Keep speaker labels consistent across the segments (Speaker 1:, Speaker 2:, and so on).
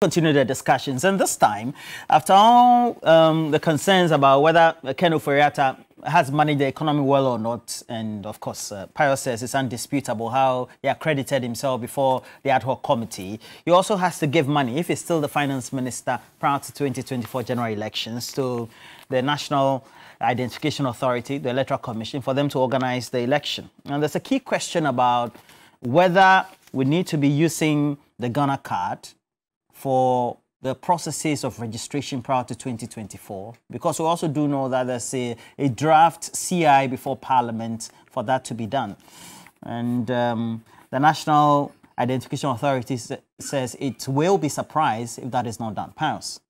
Speaker 1: Continue the discussions, and this time, after all the concerns about whether Ken Ofori-Atta has managed the economy well or not, and of course, Pius says it's undisputable how he accredited himself before the ad hoc committee. He also has to give money, if he's still the finance minister prior to 2024 general elections, to the National Identification Authority, the Electoral Commission, for them to organize the election. And there's a key question about whether we need to be using the Ghana card for the processes of registration prior to 2024, because we also do know that there's a draft CI before Parliament for that to be done. And the National Identification Authority says it will be surprised if that is not done. Pius,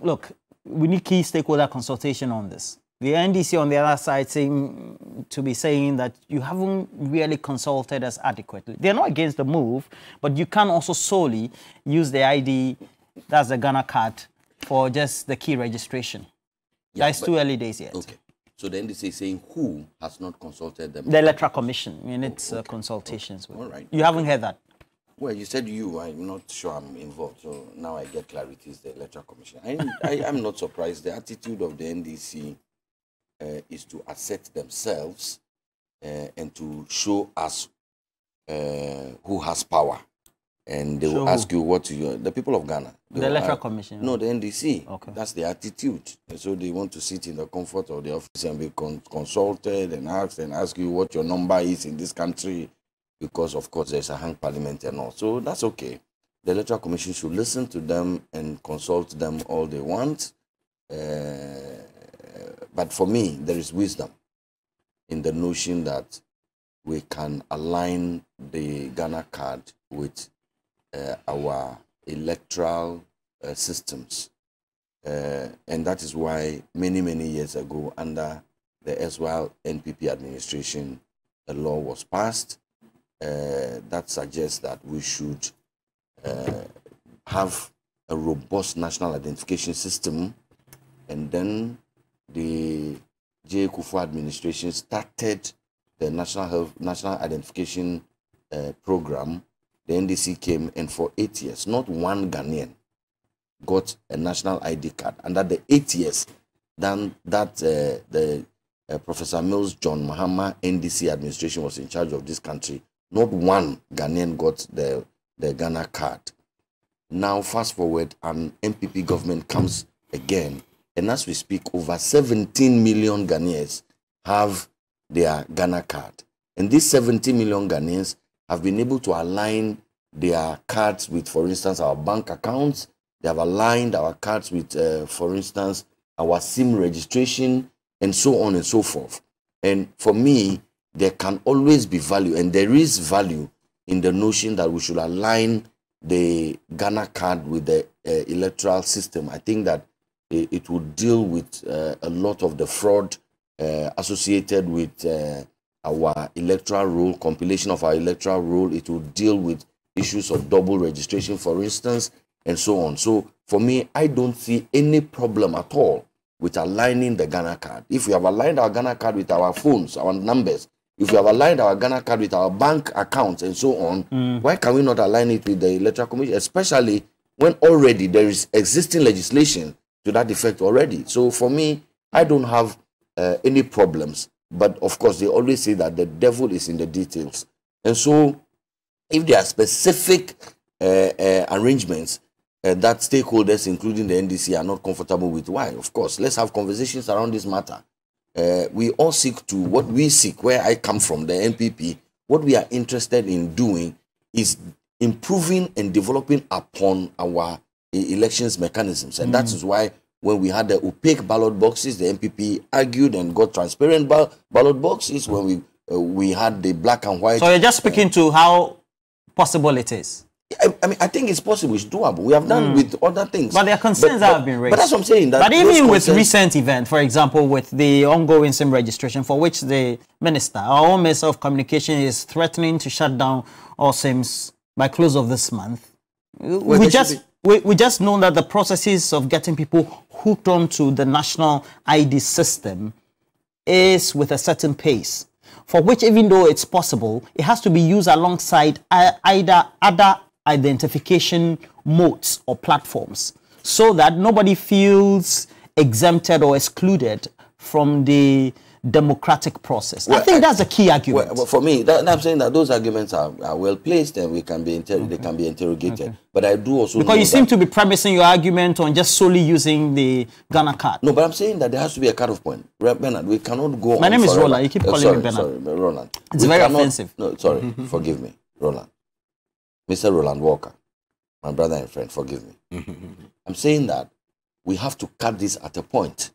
Speaker 1: look, we need key stakeholder consultation on this. The NDC on the other side seem to be saying that you haven't really consulted us adequately. They're not against the move, but you can also solely use the ID, that's the Ghana card, for just the key registration. Yeah, that's too early days yet.
Speaker 2: Okay. So the NDC is saying who has not consulted them?
Speaker 1: The Electoral Commission. I mean, it's consultations.
Speaker 2: Okay. All right.
Speaker 1: You haven't heard that?
Speaker 2: Well, you said you. I'm not sure I'm involved. So now I get clarity. It's the Electoral Commission. I'm not surprised. The attitude of the NDC is to assert themselves and to show us who has power. And they will ask you what the people of Ghana.
Speaker 1: The Electoral Commission?
Speaker 2: No, the NDC.
Speaker 1: Okay.
Speaker 2: That's the attitude. And so they want to sit in the comfort of the office and be consulted and ask you what your number is in this country, because, of course, there's a hung parliament and all. So that's okay. The Electoral Commission should listen to them and consult them all they want. But for me, there is wisdom in the notion that we can align the Ghana card with our electoral systems. And that is why many, many years ago, under the SYL NPP administration, a law was passed that suggests that we should have a robust national identification system. And then the J. Kufuor administration started the National Identification Program. The NDC came, and for 8 years, not one Ghanaian got a national ID card. And that the 8 years, then that the Professor Mills John Mahama NDC administration was in charge of this country, not one Ghanaian got the Ghana card. Now, fast forward, an MPP government comes again. And as we speak, over 17 million Ghanaians have their Ghana card. And these 17 million Ghanaians have been able to align their cards with, for instance, our bank accounts. They have aligned our cards with, for instance, our SIM registration, and so on and so forth. And for me, there can always be value, and there is value in the notion that we should align the Ghana card with the electoral system. I think that it would deal with a lot of the fraud associated with our electoral roll, compilation of our electoral roll. It would deal with issues of double registration, for instance, and so on. So for me, I don't see any problem at all with aligning the Ghana card. If we have aligned our Ghana card with our phones, our numbers, if we have aligned our Ghana card with our bank accounts and so on, why can we not align it with the Electoral Commission, especially when already there is existing legislation to that effect already? So for me, I don't have any problems. But of course, they always say that the devil is in the details. And so if there are specific arrangements that stakeholders, including the NDC, are not comfortable with, why? Of course, let's have conversations around this matter. We all seek to, what we seek, where I come from, the NPP, what we are interested in doing is improving and developing upon our elections mechanisms. And that is why when we had the opaque ballot boxes, the NPP argued and got transparent ballot boxes. When we had the black and white.
Speaker 1: So you're just speaking to how possible it is.
Speaker 2: I mean, I think it's possible. It's doable. We have done with other things.
Speaker 1: But there are concerns that have been raised.
Speaker 2: But that's what I'm saying. That
Speaker 1: but even with recent events, for example, with the ongoing SIM registration, for which the minister, our own Minister of Communication, is threatening to shut down all SIMs by close of this month. We just know that the processes of getting people hooked onto the national ID system is with a certain pace, for which, even though it's possible, it has to be used alongside either other identification modes or platforms so that nobody feels exempted or excluded from the democratic process. Well, I think that's the key argument.
Speaker 2: Well, for me, I'm saying that those arguments are well placed and they can be interrogated. Okay. But I do also
Speaker 1: because you seem to be premising your argument on just solely using the Ghana card.
Speaker 2: No, but I'm saying that there has to be a cut-off point. Bernard, we cannot go.
Speaker 1: My name is Roland. You keep calling me Bernard.
Speaker 2: Sorry, Roland.
Speaker 1: It's very offensive.
Speaker 2: No, sorry. Forgive me, Roland. Mr. Roland Walker, my brother and friend. Forgive me. I'm saying that we have to cut this at a point.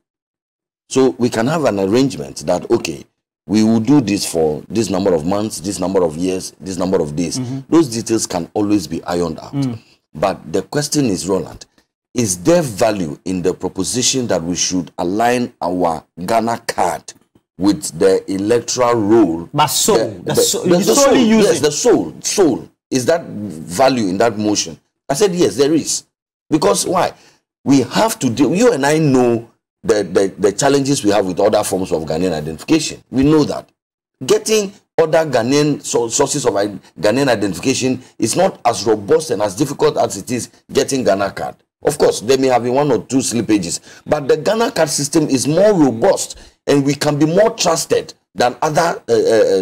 Speaker 2: So we can have an arrangement that, okay, we will do this for this number of months, this number of years, this number of days. Those details can always be ironed out. But the question is, Roland, is there value in the proposition that we should align our Ghana card with the electoral roll?
Speaker 1: But soul.
Speaker 2: Yes, the soul. Is that value in that motion? I said, yes, there is. Because why? We have to deal, you and I know the challenges we have with other forms of Ghanaian identification. We know that. Getting other Ghanaian sources of Ghanaian identification is not as robust and as difficult as it is getting Ghana card. Of course, there may have been 1 or 2 slippages, but the Ghana card system is more robust and we can be more trusted than other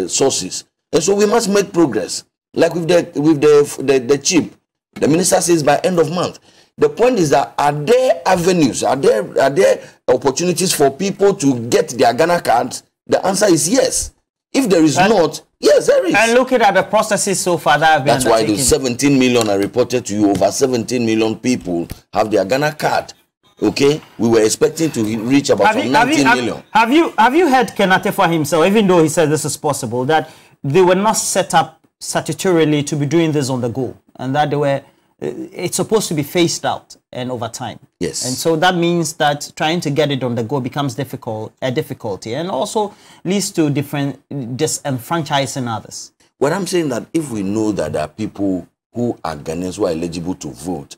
Speaker 2: sources. And so we must make progress. Like with the chip, the minister says by end of month. The point is that are there avenues, are there opportunities for people to get their Ghana cards? The answer is yes. If there is not, yes, there is.
Speaker 1: And looking at the processes so far that have been
Speaker 2: That's why the 17 million I reported to you, over 17 million people have their Ghana card. Okay? We were expecting to reach about 19 million.
Speaker 1: Have you heard Kenate himself, even though he said this is possible, that they were not set up statutorily to be doing this on the go, and that they were it's supposed to be phased out and over time.
Speaker 2: Yes.
Speaker 1: And so that means that trying to get it on the go becomes a difficulty and also leads to different disenfranchising others.
Speaker 2: What I'm saying that if we know that there are people who are Ghanaians who are eligible to vote,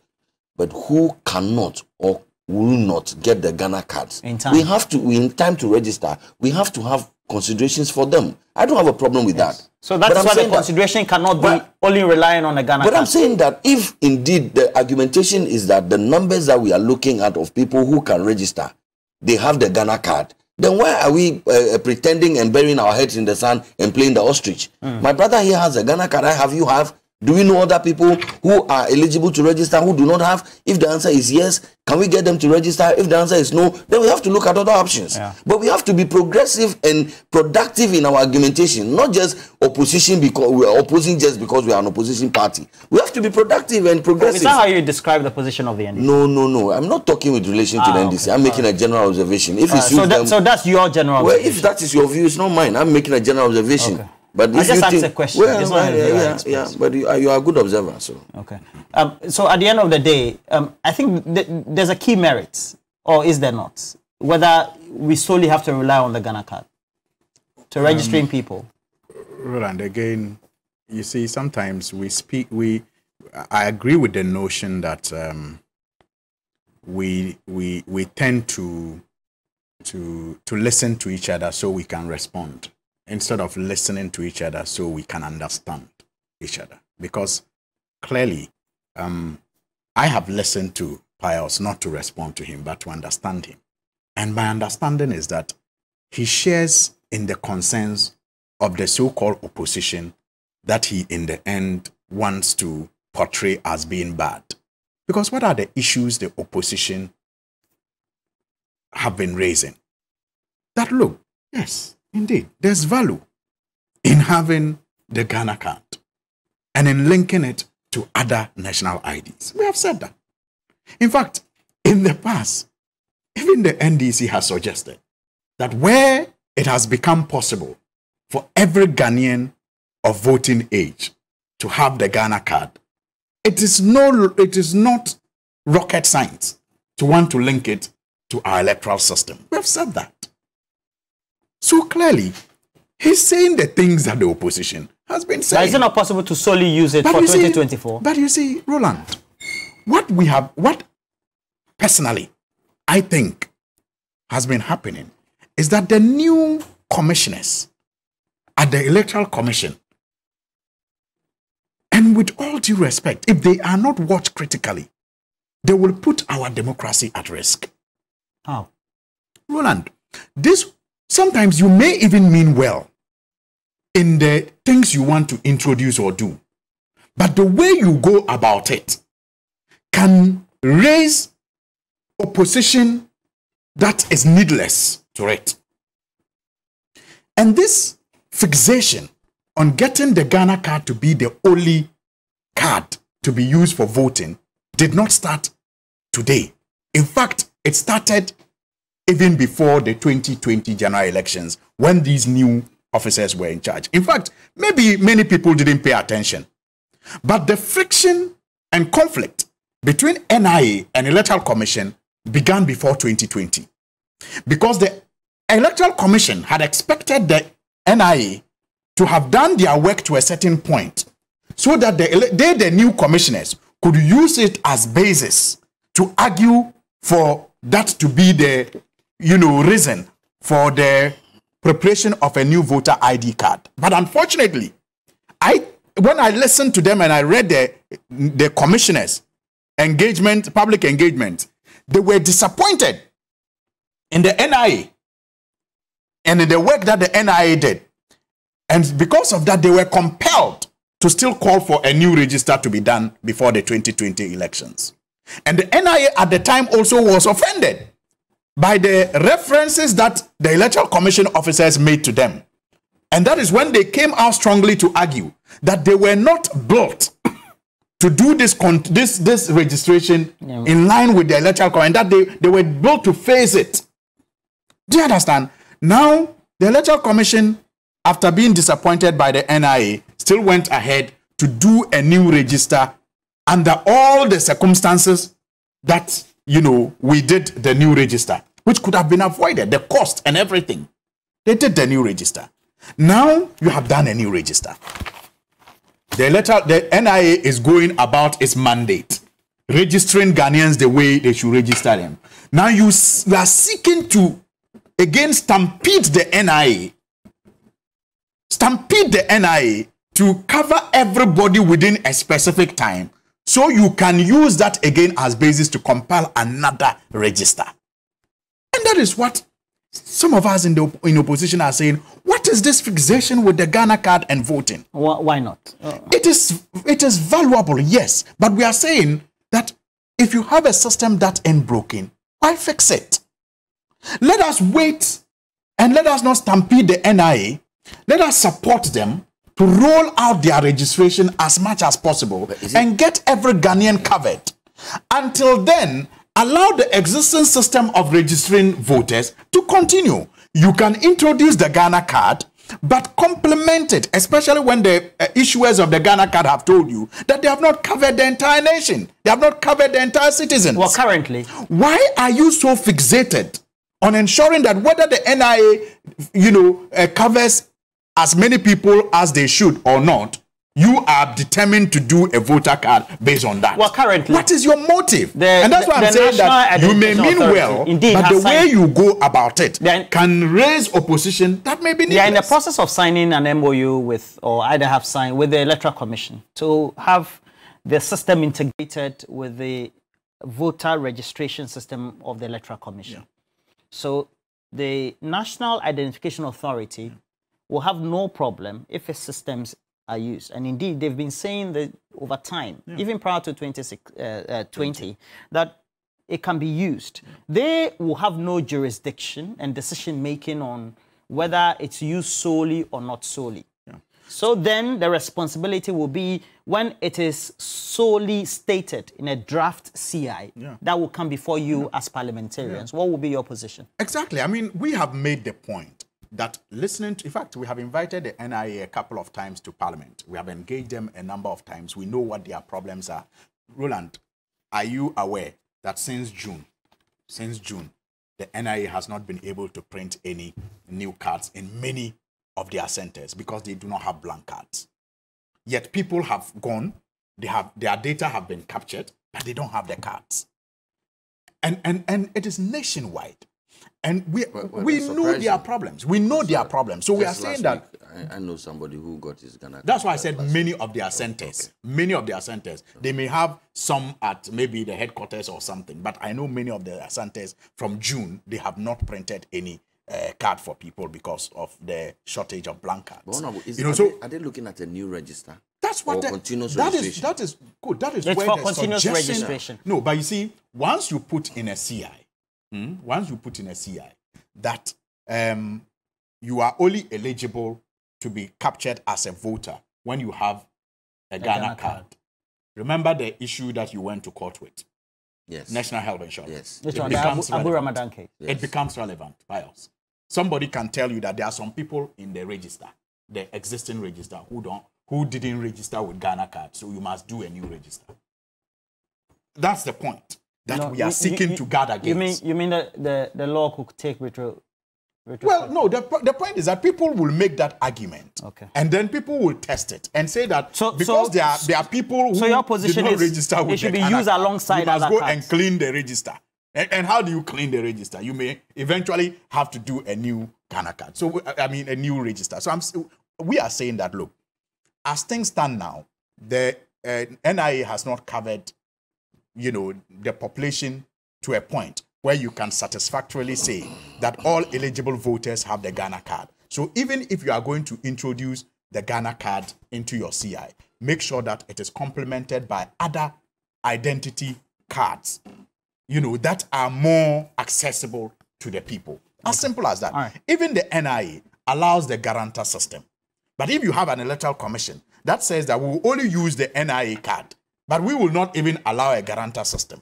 Speaker 2: but who cannot or will not get the Ghana cards,
Speaker 1: in time.
Speaker 2: In time to register, we have to have considerations for them. I don't have a problem with that.
Speaker 1: So that's why the consideration cannot be only relying on the Ghana card.
Speaker 2: But I'm saying that if indeed the argumentation is that the numbers that we are looking at of people who can register, they have the Ghana card, then why are we pretending and burying our heads in the sand and playing the ostrich? My brother here has a Ghana card, you have. Do we know other people who are eligible to register who do not have? If the answer is yes, can we get them to register? If the answer is no, then we have to look at other options.
Speaker 1: Yeah.
Speaker 2: But we have to be progressive and productive in our argumentation, not just opposition because we are opposing just because we are an opposition party. We have to be productive and progressive.
Speaker 1: Is that how you describe the position of the NDC?
Speaker 2: No. I'm not talking with relation to the NDC. Okay. I'm making a general observation. If
Speaker 1: so that's your general observation.
Speaker 2: Well, if that is your view, it's not mine. I'm making a general observation.
Speaker 1: Okay.
Speaker 2: But
Speaker 1: I just asked a question.
Speaker 2: Well, but you are a good observer. So
Speaker 1: okay. So at the end of the day, I think there's a key merit, or is there not? Whether we solely have to rely on the Ghana card to registering people.
Speaker 3: Roland, again, you see, sometimes I agree with the notion that we tend to listen to each other so we can respond, instead of listening to each other so we can understand each other. Because clearly, I have listened to Pius not to respond to him, but to understand him. And my understanding is that he shares in the concerns of the so-called opposition that he, in the end, wants to portray as being bad. Because what are the issues the opposition have been raising? That, look, yes, indeed, there's value in having the Ghana card and in linking it to other national IDs. We have said that. In fact, in the past, even the NDC has suggested that where it has become possible for every Ghanaian of voting age to have the Ghana card, it is not rocket science to want to link it to our electoral system. We have said that. So clearly, he's saying the things that the opposition has been saying.
Speaker 1: But is it not possible to solely use it for 2024?
Speaker 3: But you see, Roland, what personally I think has been happening is that the new commissioners at the Electoral Commission, and with all due respect, if they are not watched critically, they will put our democracy at risk.
Speaker 1: How?
Speaker 3: Roland, this sometimes you may even mean well in the things you want to introduce or do, but the way you go about it can raise opposition that is needless to it. And this fixation on getting the Ghana card to be the only card to be used for voting did not start today. In fact, it started even before the 2020 general elections when these new officers were in charge. In fact, maybe many people didn't pay attention. But the friction and conflict between NIA and Electoral Commission began before 2020. Because the Electoral Commission had expected the NIA to have done their work to a certain point so that the new commissioners could use it as basis to argue for that to be the reason for the preparation of a new voter ID card. But unfortunately, when I listened to them and I read the commissioners' engagement, public engagement, they were disappointed in the NIA and in the work that the NIA did. And because of that, they were compelled to still call for a new register to be done before the 2020 elections. And the NIA at the time also was offended by the references that the Electoral Commission officers made to them. And that is when they came out strongly to argue that they were not built to do this registration in line with the Electoral Commission, and that they were built to face it. Do you understand? Now, the Electoral Commission, after being disappointed by the NIA, still went ahead to do a new register under all the circumstances that, we did the new register, which could have been avoided, the cost and everything. They did the new register. Now, you have done a new register. The NIA is going about its mandate, registering Ghanaians the way they should register them. Now, you are seeking to, again, stampede the NIA to cover everybody within a specific time, so you can use that again as basis to compile another register. And that is what some of us in opposition are saying. What is this fixation with the Ghana card and voting?
Speaker 1: Why not?
Speaker 3: It is valuable, yes, but we are saying that if you have a system that ain't broken, why fix it? Let us wait and let us not stampede the NIA. Let us support them to roll out their registration as much as possible and get every Ghanaian covered. Until then, allow the existing system of registering voters to continue. You can introduce the Ghana card, but complement it, especially when the issuers of the Ghana card have told you that they have not covered the entire nation. They have not covered the entire citizens.
Speaker 1: Well, currently.
Speaker 3: Why are you so fixated on ensuring that whether the NIA, covers as many people as they should or not, you are determined to do a voter card based on that?
Speaker 1: Well, currently.
Speaker 3: What is your motive? And that's why I'm saying that you may mean well, but the way you go about it can raise opposition that may be needless.
Speaker 1: They are in the process of signing an MOU with, or either have signed with the Electoral Commission to have the system integrated with the voter registration system of the Electoral Commission. Yeah. So the National Identification Authority will have no problem if its systems are used. And indeed, they've been saying that over time, even prior to 2020, that it can be used. They will have no jurisdiction and decision-making on whether it's used solely or not solely. So then the responsibility will be when it is solely stated in a draft CI that will come before you as parliamentarians. What will be your position?
Speaker 3: Exactly. I mean, we have made the point that listening to, in fact, we have invited the NIA a couple of times to Parliament. We have engaged them a number of times. We know what their problems are. Roland, are you aware that since June, the NIA has not been able to print any new cards in many of their centers because they do not have blank cards? Yet people have gone, their data have been captured, but they don't have the cards. And it is nationwide. And we know their problems. We know their problems. So we are saying that.
Speaker 2: I know somebody who got his Ghana card.
Speaker 3: That's why I said many of their centers. Many of their centers. They may have some at maybe the headquarters or something, but I know many of their centers from June, they have not printed any card for people because of the shortage of blank cards.
Speaker 2: Are they looking at a new register?
Speaker 3: That's what
Speaker 2: continuous registration.
Speaker 3: That is good. That is
Speaker 1: it's
Speaker 3: where
Speaker 1: for
Speaker 3: the
Speaker 1: continuous registration.
Speaker 3: No, but you see, once you put in a CI, that you are only eligible to be captured as a voter when you have a Ghana card. Remember the issue that you went to court with?
Speaker 2: Yes.
Speaker 3: National Health Insurance.
Speaker 1: Yes. It becomes Abu Ramadan case.
Speaker 3: Yes. It becomes relevant by us. Somebody can tell you that there are some people in the register, the existing register, who didn't register with Ghana card, so you must do a new register. That's the point that we are seeking to guard against.
Speaker 1: You mean that the law could take retro?
Speaker 3: Well, no, the point is that people will make that argument.
Speaker 1: Okay.
Speaker 3: And then people will test it and say that there are people who
Speaker 1: your position
Speaker 3: did not register with
Speaker 1: it should
Speaker 3: the
Speaker 1: be used
Speaker 3: card,
Speaker 1: alongside
Speaker 3: you must
Speaker 1: other
Speaker 3: go
Speaker 1: cards.
Speaker 3: and clean the register. And how do you clean the register? You may eventually have to do a new Ghana card. So, I mean, a new register. So we are saying that, look, as things stand now, the NIA has not covered, the population to a point where you can satisfactorily say that all eligible voters have the Ghana card. So even if you are going to introduce the Ghana card into your CI, make sure that it is complemented by other identity cards, that are more accessible to the people. As simple as that.
Speaker 1: Right.
Speaker 3: Even the NIA allows the guarantor system. But if you have an electoral commission that says that we will only use the NIA card, but we will not even allow a guarantor system.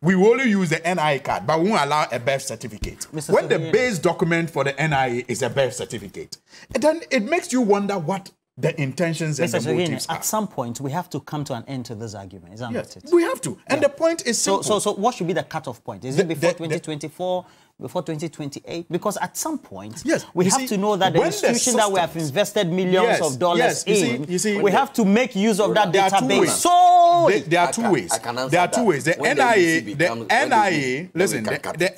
Speaker 3: We will only use the NIA card, but we won't allow a birth certificate. When the base document for the NIA is a birth certificate, then it makes you wonder what the intentions and the motives are.
Speaker 1: At some point, we have to come to an end to this argument. Is that not it?
Speaker 3: We have to. And the point is simple.
Speaker 1: So what should be the cutoff point? Is it before 2024? Before 2028? Because at some point, we have to know that the institution that we have invested millions of dollars in, we have to make use of that database. So
Speaker 3: there are two ways. There are two ways. The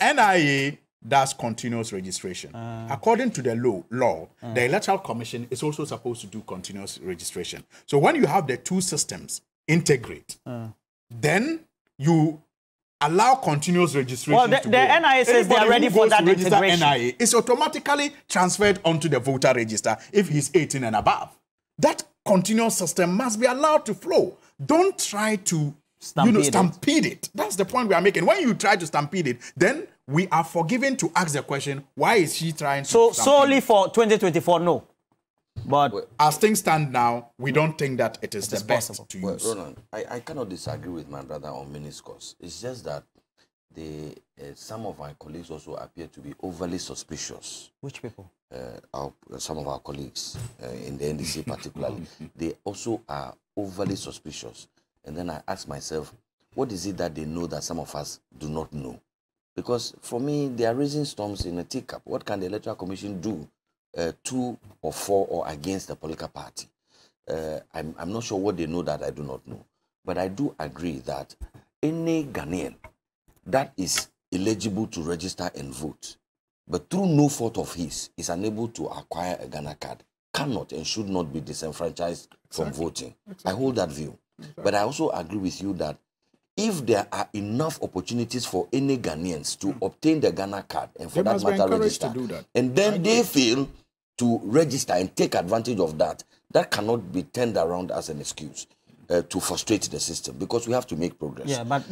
Speaker 3: NIA does continuous registration. According to the law, the Electoral Commission is also supposed to do continuous registration. So when you have the two systems integrate, then you allow continuous registration.
Speaker 1: Well, the NIA says they are ready for that integration.
Speaker 3: NIA is automatically transferred onto the voter register if he's 18 and above. That continuous system must be allowed to flow. Don't try to stampede it. That's the point we are making. When you try to stampede it, then we are forgiven to ask the question, why is she trying to stampede
Speaker 1: solely
Speaker 3: it?
Speaker 1: for 2024, no. But
Speaker 3: as things stand now, we don't think that it is the best to use.
Speaker 2: Ronan, I cannot disagree with my brother on many scores. It's just that some of my colleagues also appear to be overly suspicious.
Speaker 1: Which people?
Speaker 2: Some of our colleagues in the NDC particularly, they also are overly suspicious. And then I ask myself, what is it that they know that some of us do not know? Because for me, they are raising storms in a teacup. What can the Electoral Commission do to or for or against the political party? I'm not sure what they know that I do not know. But I do agree that any Ghanaian that is eligible to register and vote, but through no fault of his, is unable to acquire a Ghana card, cannot and should not be disenfranchised from voting. I hold that view. But I also agree with you that if there are enough opportunities for any Ghanaians to obtain the Ghana card and for that matter register, and then they fail to register and take advantage of that, that cannot be turned around as an excuse to frustrate the system, because we have to make progress.
Speaker 1: Yeah, but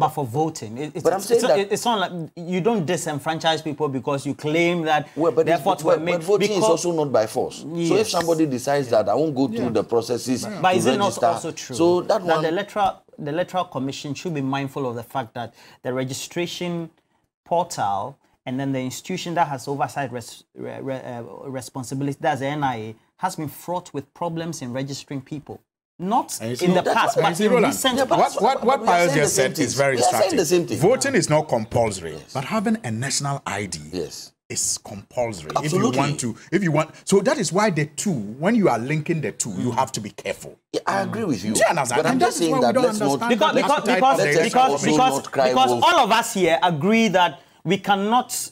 Speaker 1: for voting, it's not like you don't disenfranchise people because you claim that their efforts were made.
Speaker 2: But voting is also not by force. Yes. So if somebody decides that I won't go through the processes to
Speaker 1: but is it
Speaker 2: register,
Speaker 1: not also true
Speaker 2: so
Speaker 1: that the Electoral Commission should be mindful of the fact that the registration portal and then the institution that has oversight responsibility, that's the NIA, has been fraught with problems in registering people. Not in the past, but in recent past.
Speaker 3: What Pius just said is very instructive. Voting is not compulsory, but having a national ID is compulsory.
Speaker 2: Absolutely.
Speaker 3: If you want. So that is why the two, when you are linking the two, you have to be careful.
Speaker 2: Yeah, I agree with you.
Speaker 3: But
Speaker 2: I'm just saying that let's not
Speaker 1: because all of us here agree that we cannot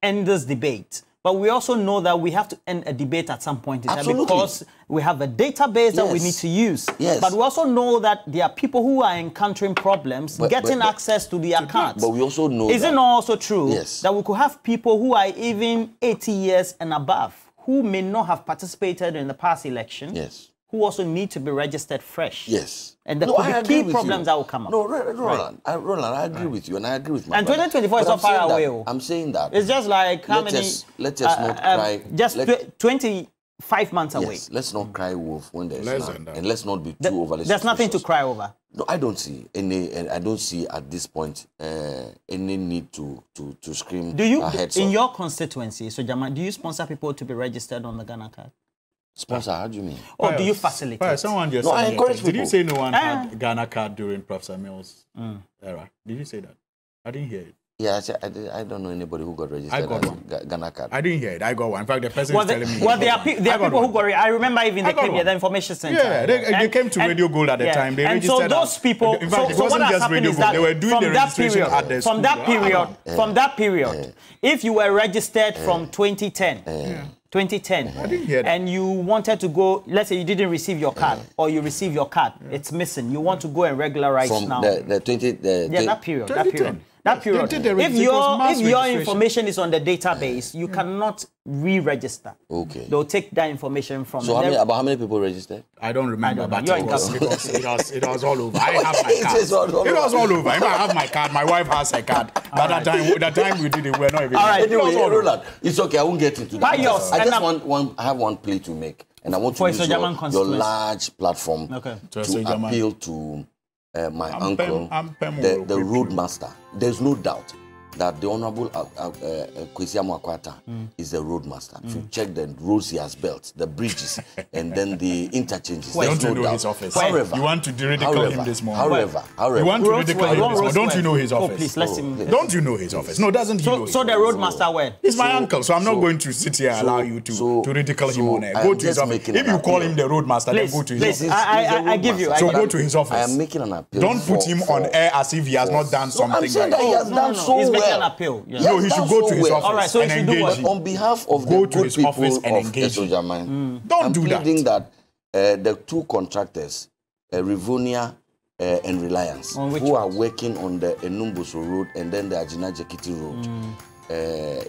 Speaker 1: end this debate. But we also know that we have to end a debate at some point in time because we have a database that we need to use.
Speaker 2: Yes.
Speaker 1: But we also know that there are people who are encountering problems getting access to their cards.
Speaker 2: But we also know
Speaker 1: Is it not also true
Speaker 2: that
Speaker 1: we could have people who are even 80 years and above who may not have participated in the past election?
Speaker 2: Yes.
Speaker 1: Who also need to be registered fresh.
Speaker 2: Yes.
Speaker 1: And there could be key problems that will come up.
Speaker 2: No, Roland, I agree with you, and I agree with my
Speaker 1: And
Speaker 2: brother.
Speaker 1: 2024 is not far away.
Speaker 2: I'm saying that.
Speaker 1: It's just like how many...
Speaker 2: Let us not cry.
Speaker 1: Just 25 months away.
Speaker 2: Yes, let's not cry wolf when there's
Speaker 3: Less
Speaker 2: none.
Speaker 3: than that.
Speaker 2: And let's not be too overly
Speaker 1: There's nothing to cry over.
Speaker 2: No, I don't see any, and I don't see at this point any need to scream.
Speaker 1: Do you,
Speaker 2: our heads
Speaker 1: in
Speaker 2: up.
Speaker 1: your constituency, so Jama, do you sponsor people to be registered on the Ghana card?
Speaker 2: Sponsor, how do you mean?
Speaker 1: Or do you facilitate?
Speaker 3: Someone just
Speaker 2: I encourage people.
Speaker 3: Did you say no one had Ghana card during Professor Mills' era? Did you say that? I didn't hear it.
Speaker 2: Yeah, I don't know anybody who got registered as Ghana card.
Speaker 3: I didn't hear it. I got one. In fact, the person is telling me.
Speaker 1: Well, there are people who got it. I remember even they came here, the information center.
Speaker 3: Yeah, they came to Radio Gold at the time. They registered.
Speaker 1: So those people,
Speaker 3: in fact,
Speaker 1: so what has happened is that
Speaker 3: they were doing the registration at the school.
Speaker 1: From that period, if you were registered from 2010, 2010,
Speaker 3: I didn't hear that.
Speaker 1: And you wanted to go, let's say you didn't receive your card, or you received your card, it's missing. You want to go and regularize
Speaker 2: From
Speaker 1: now.
Speaker 2: that period.
Speaker 1: That period. If your information is on the database, you cannot re-register.
Speaker 2: Okay.
Speaker 1: They'll take that information from.
Speaker 2: So about how many people registered?
Speaker 3: I don't remember, but
Speaker 1: You're
Speaker 3: it was all over. I have my card. It was all over. I have my card. My wife has her card. But that time we did it, we're not even.
Speaker 1: All right.
Speaker 2: Anyway, Roland, it's okay. I won't get into that. I just have one plea to make, and I want to use your large platform to appeal to my uncle, the roadmaster. There's no doubt that the Honorable Kwesi Amoakwata is the roadmaster. If you check the roads he has built, the bridges, and then the interchanges,
Speaker 3: don't you know his office?
Speaker 2: However,
Speaker 3: you want to ridicule him this morning.
Speaker 2: However,
Speaker 3: you want to ridicule him this morning. Don't you know his office?
Speaker 1: Oh, please, let him.
Speaker 3: Don't you know his office? No, doesn't he know his
Speaker 1: So the roadmaster where?
Speaker 3: He's my uncle, so I'm not going to sit here and allow you to ridicule him on air. Go to his office. If you call him the roadmaster, then go to his office.
Speaker 1: I give you.
Speaker 3: So go to his office.
Speaker 2: I am making an appeal.
Speaker 3: Don't put him on air as if he has not done something.
Speaker 2: I'm saying that he has done so well.
Speaker 1: He's making an appeal.
Speaker 3: No, he should go to his office.
Speaker 1: All right, so
Speaker 3: and engage you.
Speaker 2: On behalf of
Speaker 3: Go
Speaker 2: the
Speaker 3: to
Speaker 2: good
Speaker 3: his
Speaker 2: people
Speaker 3: office and
Speaker 2: of
Speaker 3: engage you.
Speaker 2: I'm
Speaker 3: do that.
Speaker 2: pleading that the two contractors, Rivonia and Reliance, who are working on the Enumbuso Road and then the Ajina Jekiti Road,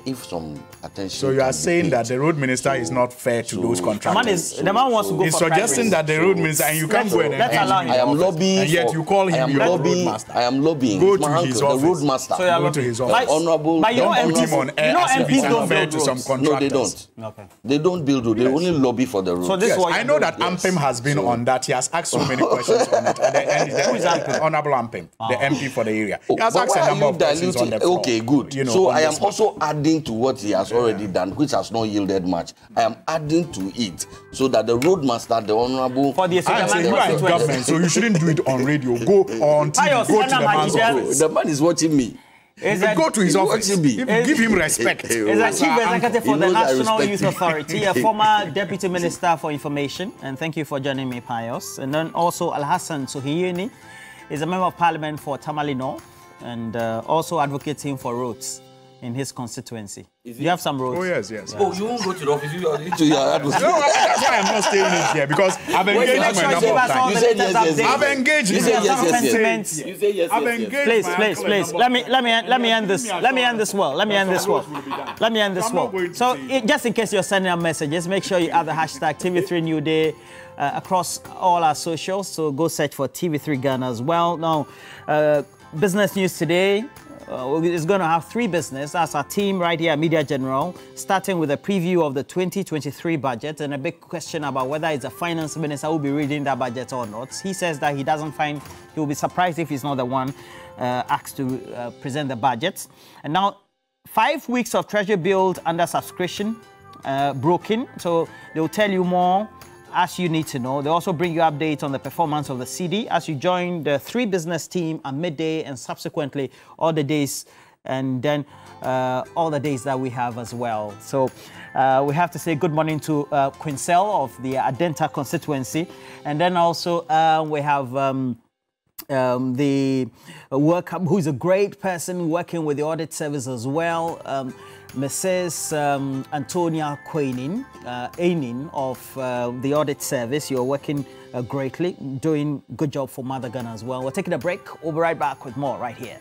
Speaker 2: if some attention.
Speaker 3: So you are saying that the road minister is not fair to those contractors.
Speaker 1: The man wants to go
Speaker 3: He's
Speaker 1: for
Speaker 3: suggesting that the road minister, and you can't go and engage him.
Speaker 2: I am lobbying.
Speaker 3: And yet you call him your roadmaster.
Speaker 2: I am lobbying.
Speaker 3: Go to his office.
Speaker 2: The roadmaster.
Speaker 1: So
Speaker 3: Go to his office.
Speaker 2: Honorable.
Speaker 3: Don't put him on air as if he's unfair to some contractors.
Speaker 2: No, they don't.
Speaker 1: Okay.
Speaker 2: They don't build road. They only lobby for the road.
Speaker 1: So this is what
Speaker 3: I know that Ampem has been on that. He has asked so many questions on it. At the end, who is Ampem? Honorable Ampem, the MP for the area. He has asked a number of questions on the floor.
Speaker 2: Okay, good. So I am also adding to what he has already done, which has not yielded much. I am adding to it so that the roadmaster, the honorable...
Speaker 1: For the
Speaker 3: you are in government, so you shouldn't do it on radio. Go on TV. Go to the man's office.
Speaker 2: The man is watching me.
Speaker 3: Go to his office. Give him respect.
Speaker 1: Is a chief executive for the National Youth Authority, a former deputy minister for information. And thank you for joining me, Pius. And then also Alhassan Suhiyini is a member of parliament for Tamale North and also advocating for roads in his constituency. You have some roads?
Speaker 3: Oh, yes.
Speaker 4: Oh, you won't go to the office? You are
Speaker 2: to your advocate.
Speaker 3: No, that's why I'm not staying in here, because I've engaged him a number of times.
Speaker 2: You said yes.
Speaker 3: I've engaged him.
Speaker 2: You said yes.
Speaker 4: You say yes.
Speaker 3: I've engaged
Speaker 1: Please. Let me end this. Let me end this well. So just in case you're sending out messages, make sure you add the hashtag TV3Newday across all our socials. So go search for TV3 Ghana as well. Now, business news today. Is going to have three business. That's our team right here at Media General, starting with a preview of the 2023 budget and a big question about whether it's the finance minister who will be reading that budget or not. He says that he doesn't find, he will be surprised if he's not the one asked to present the budget. And now 5 weeks of treasury bills under subscription broken. So they'll tell you more as you need to know. They also bring you updates on the performance of the CD as you join the three business team at midday and subsequently all the days and then all the days that we have as well. So we have to say good morning to Quincel of the Adenta constituency. And then also we have the work, who's a great person working with the audit service as well, Mrs. Antonia Ainin of the audit service. You're working greatly, doing good job for Mother Ghana as well. We're taking a break. We'll be right back with more right here.